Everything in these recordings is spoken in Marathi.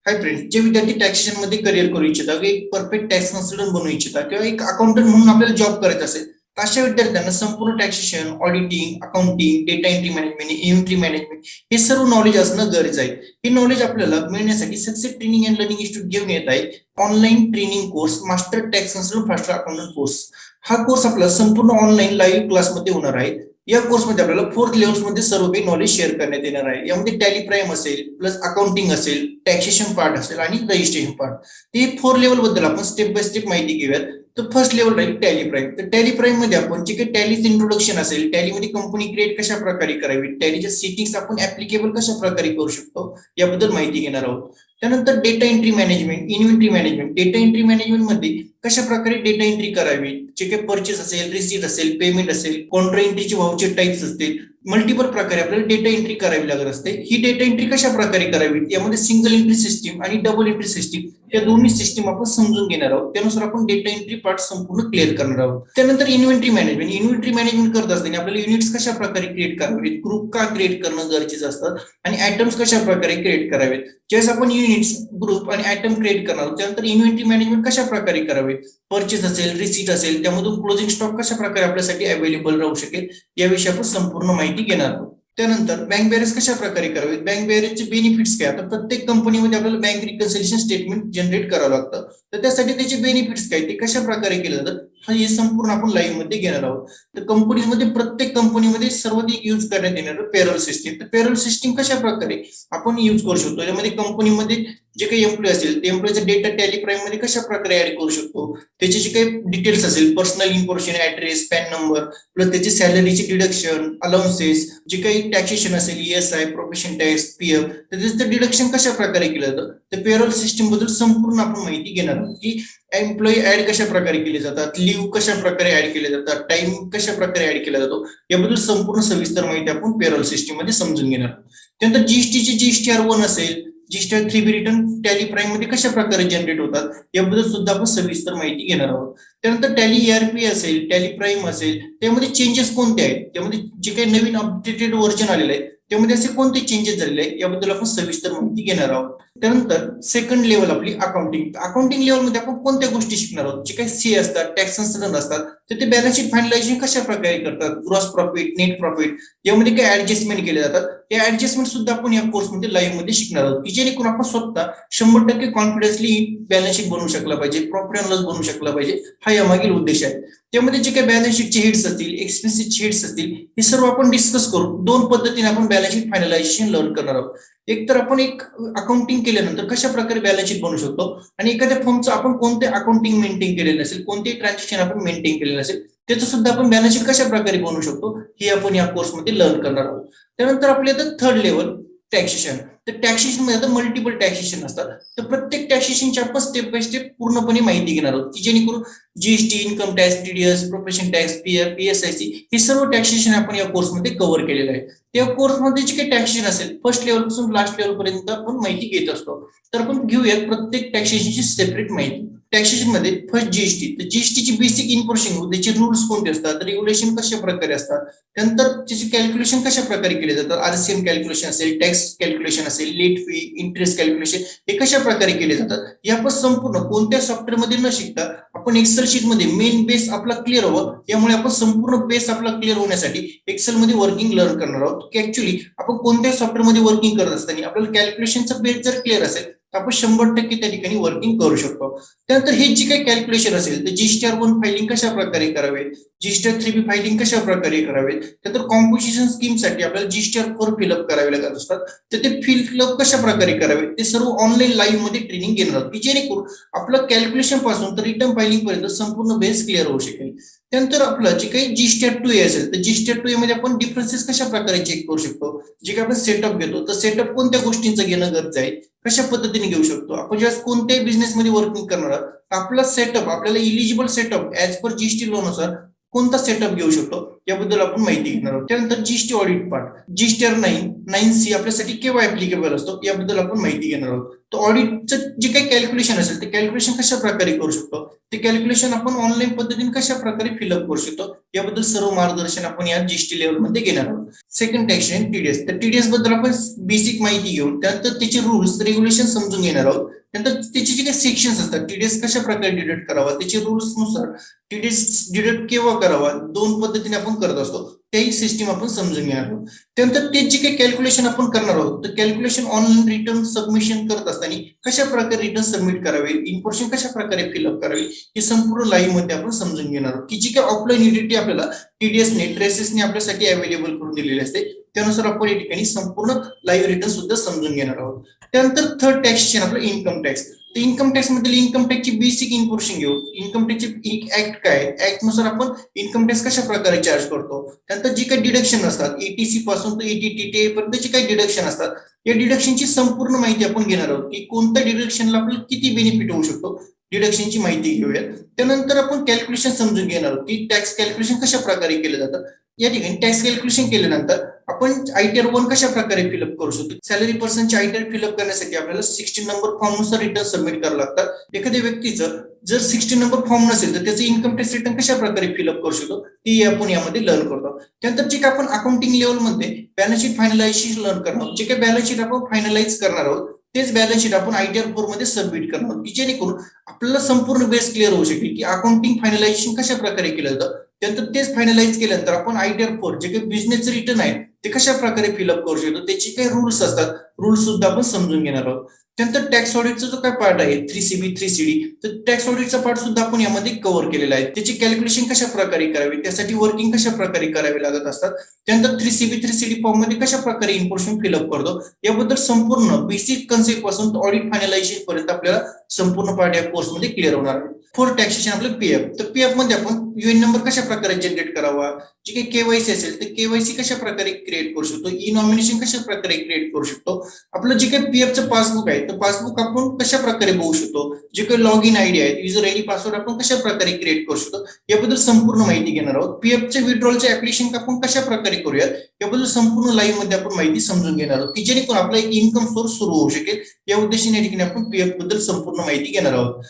हाय फ्रेंड, जे विद्यार्थी टॅक्सेशन मध्ये करिअर करू इच्छितात, एक परफेक्ट टॅक्स कन्सल्टंट बनू इच्छितात किंवा एक अकाउंटंट म्हणून आपल्याला जॉब करायचा असेल, तर अशा विद्यार्थ्यांना संपूर्ण taxation, auditing, accounting, data entry management, inventory management हे सर्व नॉलेज असणं गरजेचं आहे. हे नॉलेज आपल्याला मिळण्यासाठी success training and learning institute घेऊन येत आहे online training course master tax consultant faster accountant course. हा कोर्स आपला संपूर्ण ऑनलाईन लाईव्ह क्लासमध्ये होणार आहे. या कोर्समध्ये आपल्याला 4th लेव्हल्स मध्ये सर्व काही नॉलेज शेअर करण्यात येणार आहे. यामध्ये टॅली प्राईम असेल, प्लस अकाउंटिंग असेल, टॅक्सेशन पार्ट असेल आणि रजिस्ट्रेशन पार्ट. ते 4 लेवल बद्दल आपण स्टेप बाय स्टेप माहिती घेऊयात. तर फर्स्ट लेवल राहील टॅली प्राईम. तर टॅली प्राईम मध्ये आपण जे काही टॅलीचं इंट्रोडक्शन असेल, टॅलीमध्ये कंपनी क्रिएट कशा प्रकारे करावी, टॅलीच्या सेटिंग्स आपण ऍप्लिकेबल कशा प्रकारे करू शकतो याबद्दल माहिती घेणार आहोत. त्यानंतर data entry management, inventory management. Data entry management मध्ये कशा प्रकारे डेटा एंट्री करावी, जे काही परचेस असेल, रिसीट असेल, पेमेंट असेल, कॉन्ट्रा एंट्रीचे व्हाउचर टाइप्स असतील, मल्टिपल प्रकारे आपल्याला डेटा एंट्री करावी लागत असते. ही डेटा एंट्री कशा प्रकारे करावी, यामध्ये सिंगल एंट्री सिस्टीम आणि डबल एंट्री सिस्टीम या दोन्ही सिस्टीम आपण समजून घेणार आहोत. त्यानुसार आपण डेटा एंट्री पार्ट संपूर्ण क्लिअर करणार आहोत. त्यानंतर इन्व्हेंटरी मॅनेजमेंट. इन्व्हेंटरी मॅनेजमेंट करत असताना आपल्याला युनिट्स कशा प्रकारे क्रिएट करावेत, ग्रुप का क्रिएट करणं गरजेचं असतं आणि आयटम्स कशा प्रकारे क्रिएट करावेत. ज्यावेळेस आपण युनिट्स, ग्रुप आणि आयटम क्रिएट करणार आहोत, त्यानंतर इन्व्हेंटरी मॅनेजमेंट कशा प्रकारे करावे, परचेस असेल, रिसीट असेल, त्यामधून क्लोजिंग स्टॉक कशा प्रकारे आपल्यासाठी अवेलेबल राहू शकेल याविषयी आपण संपूर्ण माहिती घेणार आहोत. त्यानंतर बँक बॅरेज कशा प्रकारे करावे, बँक बॅरेजचे बेनिफिट्स काय. आता प्रत्येक कंपनीमध्ये आपल्याला बँक रिकन्सिलिएशन स्टेटमेंट जनरेट करावं लागतं, तर त्यासाठी त्याचे बेनिफिट्स काय, ते कशा प्रकारे केलं जातं, हे संपूर्ण आपण लाईव्ह मध्ये घेणार आहोत. तर कंपनीमध्ये प्रत्येक कंपनीमध्ये सर्वाधिक युज करण्यात येणार पेरोल सिस्टीम. तर पेरोल सिस्टीम कशा प्रकारे आपण युज करू शकतो, यामध्ये कंपनीमध्ये जे काही एम्प्लॉय असेल ते एम्प्लॉयचा डेटा टॅली प्राईम मध्ये कशा प्रकारे ऍड करू शकतो, त्याचे जे काही डिटेल्स असेल, personal information, address, pan number, plus त्याची सॅलरीचे डिडक्शन, अलाउन्सेस, जे काही टॅक्सेशन असेल, ESI, प्रोफेशन टॅक्स, PF, तर त्याचं डिडक्शन कशा प्रकारे केलं जातं. तर पेरोल सिस्टीम बद्दल संपूर्ण आपण माहिती घेणार आहोत की एम्प्लॉई ऍड कशा प्रकारे केले जातात, लिव्ह कशा प्रकारे ऍड केले जातात, टाइम कशा प्रकारे ऍड केला जातो, याबद्दल संपूर्ण सविस्तर माहिती आपण पेरोल सिस्टीम मध्ये समजून घेणार आहोत. त्यानंतर जीएसटीचे GSTR1 असेल, GSTR3B रिटर्न टॅली प्राईम मध्ये कशा प्रकारे जनरेट होतात याबद्दल सुद्धा आपण सविस्तर माहिती घेणार आहोत. त्यानंतर टॅली ERP असेल, टॅली प्राईम असेल, त्यामध्ये चेंजेस कोणते आहेत, त्यामध्ये जे काही नवीन अपडेटेड व्हर्जन आलेलं आहे त्यामध्ये असे कोणते चेंजेस झालेले आहेत याबद्दल आपण सविस्तर माहिती घेणार आहोत. त्यानंतर सेकंड लेवल आपली अकाउंटिंग. अकाउंटिंग लेवल मध्ये आपण कोणत्या गोष्टी शिकणार आहोत, जे काही सी असतात, टॅक्स कन्सल्टंट असतात, तर ते बॅलन्स शीट फायनलायझेशन कशा प्रकारे करतात, ग्रॉस प्रॉफिट, नेट प्रॉफिट, यामध्ये काही ऍडजस्टमेंट केले जातात. या ऍडजस्टमेंट सुद्धा आपण या कोर्समध्ये लाईव्ह मध्ये शिकणार आहोत, की जेणेकरून आपण स्वतः 100% कॉन्फिडन्सली बॅलन्स शीट बनवू शकला पाहिजे, प्रॉफिट अँड लॉस बनवू शकला पाहिजे, हा यामागील उद्देश आहे. त्यामध्ये जे काही बॅलन्स शीटचे हेड्स असतील, एक्सपेन्सेसचे हेड्स असतील, हे सर्व आपण डिस्कस करू. 2 पद्धतीने आपण बॅलन्स शीट फायनलायझेशन लर्न करणार आहोत. एक तर आपण एक अकाउंटिंग केल्यानंतर कशा प्रकारे बॅलन्स शीट बनवू शकतो आणि एखाद्या फर्मचं आपण कोणते अकाउंटिंग मेंटेन केलेलं नसेल, कोणतेही ट्रान्झॅक्शन आपण मेंटेन केलेलं नसेल, त्याचं सुद्धा आपण बॅलन्स शीट कशा प्रकारे बनवू शकतो हे आपण या कोर्समध्ये लर्न करणार आहोत. त्यानंतर आपल्या इथं 3rd लेवल टॅक्सेशन. तर टॅक्सेशन मध्ये आता मल्टिपल टॅक्सेशन असतात, तर प्रत्येक टॅक्सेशनची आपण स्टेप बाय स्टेप पूर्णपणे माहिती घेणार आहोत, की जेणेकरून GST, income tax, TDS, profession tax, PF, PSIC हे सर्व टॅक्सेशन आपण या कोर्समध्ये कव्हर केलेलं आहे. त्या कोर्समध्ये जे काही टॅक्सेशन असेल, फर्स्ट लेवल पासून लास्ट लेवल पर्यंत आपण माहिती घेत असतो. तर आपण घेऊयात प्रत्येक टॅक्सेशनची सेपरेट माहिती. टॅक्सेशन मध्ये फर्स्ट जीएसटी. तर जीएसटीची बेसिक इन्फॉर्मेशन, त्याचे रूल्स कोणते असतात, रेग्युलेशन कशा प्रकारे असतात, त्यानंतर त्याचे कॅल्क्युलेशन कशा प्रकारे केले जातात, RCM कॅल्क्युलेशन असेल, टॅक्स कॅल्क्युलेशन असेल, लेट फी, इंटरेस्ट कॅल्क्युलेशन हे कशा प्रकारे केले जातात, हे आपण संपूर्ण कोणत्या सॉफ्टवेअर मध्ये न शिकता आपण एक्सेल शीट मध्ये मेन बेस आपला क्लिअर व्हावं, यामुळे आपण संपूर्ण बेस आपला क्लिअर होण्यासाठी एक्सेल मध्ये वर्किंग लर्न करणार आहोत, की ऍक्च्युली आपण कोणत्या सॉफ्टवेअर मध्ये वर्किंग करत असताना आपल्याला कॅल्क्युलेशनचा बेस जर क्लिअर असेल तर आपण 100% त्या ठिकाणी वर्किंग करू शकतो. त्यानंतर हे जे काही कॅल्क्युलेशन असेल, तर GSTR1 फायलिंग कशा प्रकारे करावे, GSTR3B फायलिंग कशा प्रकारे करावे, त्यानंतर कॉम्पोजिशन स्कीम साठी आपल्याला GSTR4 फिलअप करावे लागत असतात, तर ते फिलअप कशा प्रकारे करावे ते सर्व ऑनलाईन लाईव्ह मध्ये ट्रेनिंग घेणार आहोत, की जेणेकरून आपलं कॅल्क्युलेशन पासून तर रिटर्न फायलिंग पर्यंत संपूर्ण बेस क्लिअर होऊ शकेल. त्यानंतर आपलं जे काही GSTR2A असेल, तर GSTR2A मध्ये आपण डिफरन्सेस कशा प्रकारे चेक करू शकतो, जे काही आपण सेटअप घेतो तर सेटअप कोणत्या गोष्टींचं घेणं गरजेचं आहे, कशा पद्धतीने घेऊ शकतो. आपण ज्यावेळेस कोणत्याही बिझनेस मध्ये वर्किंग करणार आहोत, आपला सेटअप आपल्याला eligible setup as per GST law नुसार कोणता सेटअप घेऊ शकतो याबद्दल आपण माहिती घेणार आहोत. त्यानंतर GST audit part, GSTR 9C आपल्यासाठी केव्हा ऍप्लिकेबल असतो याबद्दल आपण माहिती घेणार आहोत. तर ऑडिटचं जे काही कॅल्क्युलेशन असेल ते कॅल्क्युलेशन कशा प्रकारे करू शकतो, ते कॅल्क्युलेशन आपण ऑनलाईन पद्धतीने कशा प्रकारे फिलअप करू शकतो याबद्दल सर्व मार्गदर्शन आपण या जीएसटी लेवल मध्ये घेणार आहोत. सेकंड टॅक्सेशन टीडीएस, तर टीडीएस बद्दल आपण बेसिक माहिती घेऊन त्यानंतर त्याचे रूल्स रेग्युलेशन समजून घेणार आहोत. त्यानंतर त्याचे जे काही सेक्शन्स असतात, टीडीएस कशा प्रकारे डिडक्ट करावा, त्याचे रूल्स नुसार टीडीएस डिडक्ट केव्हा करावा, दोन पद्धतीने आपण करत असतो, त्याही सिस्टीम आपण समजून घेणार आहोत. त्यानंतर ते जे काही कॅल्क्युलेशन आपण करणार आहोत तर कॅल्क्युलेशन ऑनलाईन रिटर्न सबमिशन करत असताना कशा प्रकारे रिटर्न सबमिट करावे, इन्फॉर्मेशन कशा प्रकारे फिलअप करावी हे संपूर्ण लाईव्ह मध्ये आपण समजून घेणार आहोत. की जी काही ऑफलाईन युटिलिटी आपल्याला टीडीएसने ट्रेसेसने आपल्यासाठी अवेलेबल करून दिलेली असते त्यानुसार आपण या ठिकाणी संपूर्ण लाईव्ह रिटर्न सुद्धा समजून घेणार आहोत. त्यानंतर थर्ड टॅक्सेशन आपलं इन्कम टॅक्स. तर इन्कम टॅक्स मधील इन्कम टॅक्सची बेसिक इन्फॉर्मेशन घेऊ. इन्कम टॅक्सचे ऍक्ट काय, ऍक्ट नुसार आपण इन्कम टॅक्स कशा प्रकारे चार्ज करतो, त्यानंतर जे काही डिडक्शन असतात एटीसी पासून तर एटीटीटी पर्यंत जे काही डिडक्शन असतात या डिडक्शनची संपूर्ण माहिती आपण घेणार आहोत. की कोणत्या डिडक्शनला आपल्याला किती बेनिफिट होऊ शकतो डिडक्शनची माहिती घेऊया. त्यानंतर आपण कॅल्क्युलेशन समजून घेणार आहोत की टॅक्स कॅल्क्युलेशन कशा प्रकारे केलं जातं. या ठिकाणी टॅक्स कॅल्क्युलेशन केल्यानंतर आपण आयटीआर 1 कशा प्रकारे फिलअप करू शकतो. सॅलरी पर्सनचे आयटीआर फिलअप करण्यासाठी आपल्याला 16 नंबर फॉर्म नुसार रिटर्न सबमिट करावं लागतात. एखाद्या व्यक्तीचं जर 16 नंबर फॉर्म नसेल तर त्याचं इन्कम टॅक्स रिटर्न कशा प्रकारे फिलअप करू शकतो ती आपण यामध्ये लर्न करतो. त्यानंतर जे काही आपण अकाउंटिंग लेवलमध्ये बॅलन्स शीट फायनलायझेशन लर्न करणार आहोत. जे काही बॅलन्स शीट आपण फायनलाइज करणार आहोत तेच बॅलन्स शीट आपण आयटीआर 4 मध्ये सबमिट करणार आहोत. की जेणेकरून आपल्याला संपूर्ण बेस क्लिअर होऊ शकेल की अकाउंटिंग फायनलायझेशन कशा प्रकारे केलं जातं. त्यानंतर तेच फायनलाइज केल्यानंतर आपण आयटीआर 4 जे काही बिझनेस रिटर्न आहे ते कशा प्रकारे फिलअप करू शकतो, त्याचे काही रूल्स असतात रूल्स सुद्धा आपण समजून घेणार आहोत. त्यानंतर टॅक्स ऑडिटचा जो काय पार्ट आहे 3CB 3CD तर टॅक्स ऑडिटचा पार्ट सुद्धा आपण यामध्ये कव्हर केलेला आहे. त्याची कॅल्क्युलेशन कशा प्रकारे करावी, त्यासाठी वर्किंग कशा प्रकारे करावे लागत असतात. त्यानंतर 3CB 3CD फॉर्म मध्ये कशा प्रकारे इन्फॉर्मेशन फिलअप करतो याबद्दल संपूर्ण बेसिक कन्सेप्ट पासून ऑडिट फायनलायझेशन पर्यंत आपल्याला संपूर्ण पार्ट या कोर्स मध्ये क्लिअर होणार आहे. फोर्थ टॅक्सेशन आपलं पीएफ. तर पीएफ मध्ये आपण यूएन नंबर कशा प्रकारे जनरेट करावा, जे काही केवायसी असेल तर केवायसी कशा प्रकारे क्रिएट करू शकतो, ई नॉमिनेशन कशा प्रकारे क्रिएट करू शकतो, आपलं जे काही पीएफचं पासबुक आहे तर पासबुक आपण कशा प्रकारे बघू शकतो, जे काही लॉग इन आयडी आहे युजर आयडी पासवर्ड आपण कशा प्रकारे क्रिएट करू शकतो याबद्दल संपूर्ण माहिती घेणार आहोत. पीएफचे विड्रॉलचे ऍप्लिकेशन आपण कशा प्रकारे करूयात याबद्दल संपूर्ण लाईव्ह मध्ये आपण माहिती समजून घेणार आहोत. की जेणेकरून आपला एक इन्कम सोर्स सुरू होऊ शकेल या उद्देशाने ठिकाणी आपण पीएफ बद्दल संपूर्ण माहिती घेणार आहोत.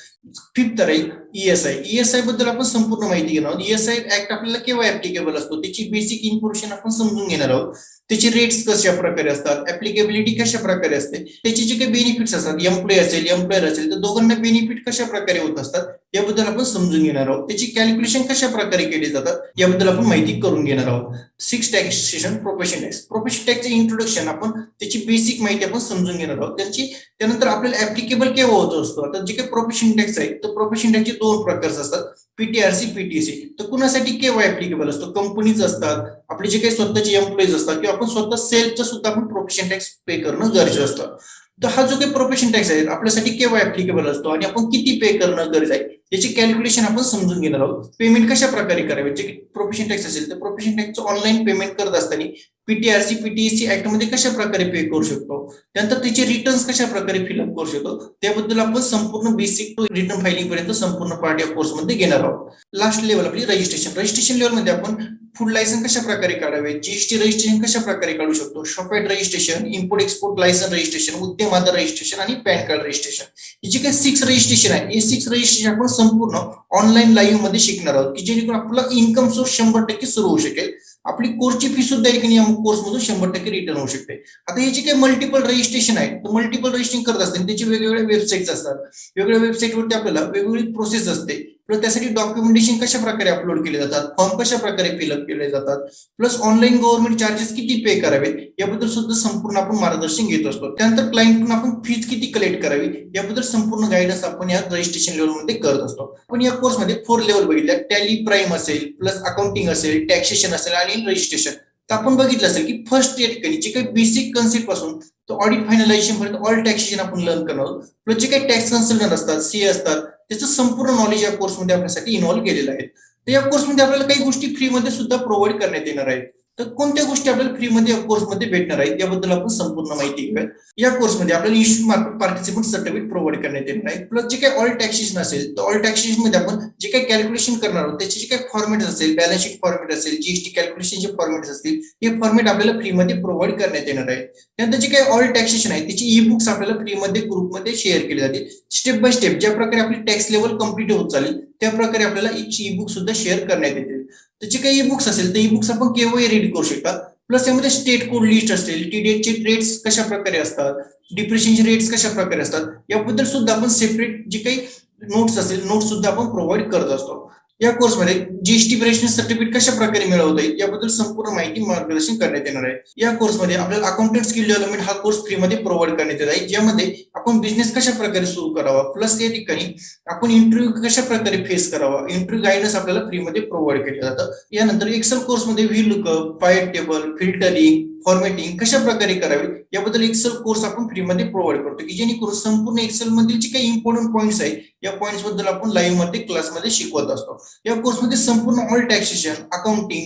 फिफ्थ आहे ईएसआय बद्दल आपण संपूर्ण माहिती घेणार आहोत. ईएसआय ऍक्ट आपल्याला केव्हा ऍप्लिकेबल असतो त्याची बेसिक इन्फॉर्मेशन आपण समजून घेणार आहोत. त्याचे रेट्स कशा प्रकारे असतात, ऍप्लिकेबिलिटी कशा प्रकारे असते, त्याचे जे काही बेनिफिट्स असतात एम्प्लॉय असेल एम्प्लॉयर असेल तर दोघांना बेनिफिट कशा प्रकारे होत असतात याबद्दल आपण समजून घेणार आहोत. त्याची कॅल्क्युलेशन कशा प्रकारे केली जातात याबद्दल आपण माहिती करून घेणार आहोत. Six taxation profession tax. Profession टॅक्सचे इंट्रोडक्शन आपण त्याची बेसिक माहिती आपण समजून घेणार आहोत. त्यानंतर आपल्याला ऍप्लिकेबल केव्हा होत असतो. आता जे काही प्रोफेशन टॅक्स आहे तर प्रोफेशन टॅक्सचे दोन प्रकार असतात, पीटीआरसी पीटीसी. तर कुणासाठी केव्हा ऍप्लिकेबल असतो, कंपनीज असतात, आपले जे काही स्वतःचे एम्प्लॉईज असतात किंवा आपण स्वतः सेल्फचा सुद्धा आपण प्रोफेशन टॅक्स पे करणं गरजेचं असतं. तर हा जो काही प्रोफेशन टॅक्स आहे आपल्यासाठी केव्हा ऍप्लिकेबल असतो आणि आपण किती पे करणं गरजेचं आहे याची कॅल्क्युलेशन आपण समजून घेणार आहोत. पेमेंट कशा प्रकारे करावे, जे प्रोफेशन टॅक्स असेल तर प्रोफेशन टॅक्सचं ऑनलाईन पेमेंट करत असताना पीटीआरसी पीटीसी ऍक्ट मध्ये कशा प्रकारे पे करू शकतो, त्यानंतर त्याचे रिटर्न्स कशा प्रकारे फिलअप करू शकतो त्याबद्दल आपण संपूर्ण बेसिक टू रिटर्न फायलिंग पर्यंत संपूर्ण पार्ट या कोर्स मध्ये घेणार आहोत. लास्ट लेवल आपली रजिस्ट्रेशन लेवल मध्ये आपण फूड लायसन कशा प्रकारे काढावे, जीएसटी रजिस्ट्रेशन कशा प्रकारे काढू शकतो, shop act registration, import export licence registration, Udyam Aadhaar registration आणि पॅन कार्ड रजिस्ट्रेशन. हे जे काही 6 रजिस्ट्रेशन आहे हे 6 रजिस्ट्रेशन आपण संपूर्ण ऑनलाईन लाईव्ह मध्ये शिकणार आहोत. की जेणेकरून आपला इन्कम सोर्स 100% सुरू होऊ शकेल. आपली कोर्सची फी सुद्धा या कोर्स मधून 100% रिटर्न होऊ शकते. आता हे जे काही मल्टिपल रजिस्ट्रेशन आहे तर मल्टिपल रजिस्ट्रेशन करत असताना त्याचे वेगवेगळ्या वेबसाईट्स असतात. वेगवेगळ्या वेबसाईटवरती आपल्याला वेगवेगळी प्रोसेस असते. प्लस त्यासाठी डॉक्युमेंटेशन कशा प्रकारे अपलोड केले जातात, फॉर्म कशा प्रकारे फिलअप केले जातात, प्लस ऑनलाईन गव्हर्नमेंट चार्जेस किती पे करावेत याबद्दल सुद्धा संपूर्ण आपण मार्गदर्शन घेत असतो. त्यानंतर क्लायंटकडून आपण फीज किती कलेक्ट करावी याबद्दल संपूर्ण गायडन्स आपण या रजिस्ट्रेशन लेवलमध्ये करत असतो. आपण या कोर्समध्ये 4 लेवल बघितल्या, टॅली प्राईम असेल, प्लस अकाउंटिंग असेल, टॅक्सेशन असेल आणि रजिस्ट्रेशन. तर आपण बघितलं असेल की फर्स्ट या ठिकाणी जे काही बेसिक कन्सेप्ट पासून तर ऑडिट फायनलायझेशन पर्यंत ऑल टॅक्सेशन आपण लर्न करणार आहोत. प्लस जे काही टॅक्स कन्सल्टंट असतात, सीए असतात, त्याचं संपूर्ण नॉलेज या कोर्समध्ये आपल्यासाठी इन्व्हॉल्व केलेलं आहे. तर या कोर्समध्ये आपल्याला काही गोष्टी फ्री मध्ये सुद्धा प्रोव्हाइड करण्यात येणार आहेत. तर कोणत्या गोष्टी आपल्याला फ्रीमध्ये या कोर्समध्ये भेटणार आहेत याबद्दल आपण संपूर्ण माहिती घेऊया. या कोर्समध्ये आपल्याला इश्यू मार्फत पार्टिसिपंट सर्टिफिकेट प्रोव्हाइड करण्यात येणार आहे. प्लस जे काही ऑल टॅक्सेशन असेल तर ऑल टॅक्सेशन मध्ये आपण जे काही कॅल्क्युलेशन करणार आहोत त्याचे जे काही फॉर्मॅट असेल, बॅलन्स शीट फॉर्मॅट असेल, जीएसटी कॅल्क्युलेशनचे फॉर्मॅट असतील, हे फॉर्मॅट आपल्याला फ्रीमध्ये प्रोव्हाइड करण्यात येणार आहे. त्यानंतर जे काही ऑल टॅक्सेशन आहे त्याची ई बुक्स आपल्याला फ्रीमध्ये ग्रुपमध्ये शेअर केले जातील. स्टेप बाय स्टेप ज्या प्रकारे आपली टॅक्स लेवल कम्प्लीट होत चालेल त्या प्रकारे आपल्याला ई बुक सुद्धा शेअर करण्यात येतील. तर जे काही ई बुक्स असेल तर ई बुक्स आपण केव्हाही रीड करू शकता. प्लस यामध्ये स्टेट कोड लिस्ट असेल, टीडीएसचे रेट्स कशा प्रकारे असतात, डिप्रिशिएशनचे रेट्स कशा प्रकारे असतात याबद्दल सुद्धा आपण सेपरेट जे काही नोट्स असेल नोट्स सुद्धा आपण प्रोव्हाइड करत असतो. या कोर्समध्ये जीएसटी प्रिपरेशन सर्टिफिकेट कशा प्रकारे मिळवता येईल याबद्दल संपूर्ण माहिती मार्गदर्शन करण्यात येणार आहे. या कोर्समध्ये आपल्याला अकाउंटंट स्किल डेव्हलपमेंट हा कोर्स फ्रीमध्ये प्रोव्हाइड करण्यात येत आहे, ज्यामध्ये आपण बिझनेस कशा प्रकारे सुरू करावा, प्लस या ठिकाणी आपण इंटरव्ह्यू कशा प्रकारे फेस करावा, इंटरव्ह्यू गायडन्स आपल्याला फ्रीमध्ये प्रोव्हाइड केलं जातं. यानंतर एक्सेल कोर्समध्ये व्हीलुकअप, पायट टेबल, फिल्टरिंग, फॉर्मॅटिंग कशा प्रकारे करावे याबद्दल एक्सेल कोर्स आपण फ्रीमध्ये प्रोव्हाइड करतो, की जेणेकरून संपूर्ण एक्सेल मधील जे काही इम्पॉर्टंट पॉईंट्स आहेत या पॉईंट्स बद्दल आपण लाईव्ह मध्ये क्लासमध्ये शिकवत असतो. या कोर्समध्ये संपूर्ण all taxation, accounting,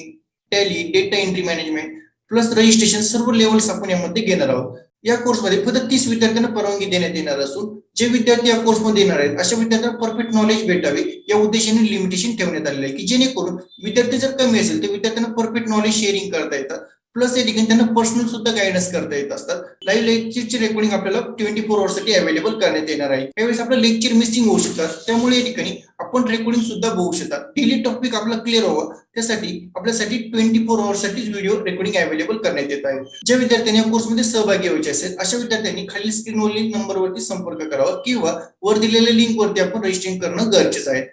tally, data entry management plus registration सर्व लेवल्स आपण यामध्ये घेणार आहोत. या कोर्समध्ये फक्त 30 विद्यार्थ्यांना परवानगी देण्यात येणार असून जे विद्यार्थी या कोर्समध्ये येणार आहेत अशा विद्यार्थ्यांना परफेक्ट नॉलेज भेटावे या उद्देशाने लिमिटेशन ठेवण्यात आलेलं आहे, की जेणेकरून विद्यार्थी जर कमी असेल तर विद्यार्थ्यांना परफेक्ट नॉलेज शेअरिंग करता येतात. प्लस या ठिकाणी त्यांना पर्सनल सुद्धा गायडन्स करता येत असतात. लाईव्ह लेक्चरची रेकॉर्डिंग आपल्याला 24 आवर्ससाठी अवेलेबल करण्यात येणार आहे. त्यावेळेस आपलं लेक्चर मिसिंग होऊ शकतात, त्यामुळे या ठिकाणी आपण रेकॉर्डिंग सुद्धा बघू शकतात. डेली टॉपिक आपला क्लिअर व्हावा त्यासाठी आपल्यासाठी 24 आवर्ससाठी व्हिडिओ रेकॉर्डिंग अवेलेबल करण्यात येत आहे. ज्या विद्यार्थ्यांनी या कोर्समध्ये सहभागी व्हायचे असेल अशा विद्यार्थ्यांनी खालील स्क्रीनवरील नंबरवरती संपर्क करावा किंवा वर दिलेल्या लिंकवरती आपण रजिस्ट्रेशन करणं गरजेचं आहे.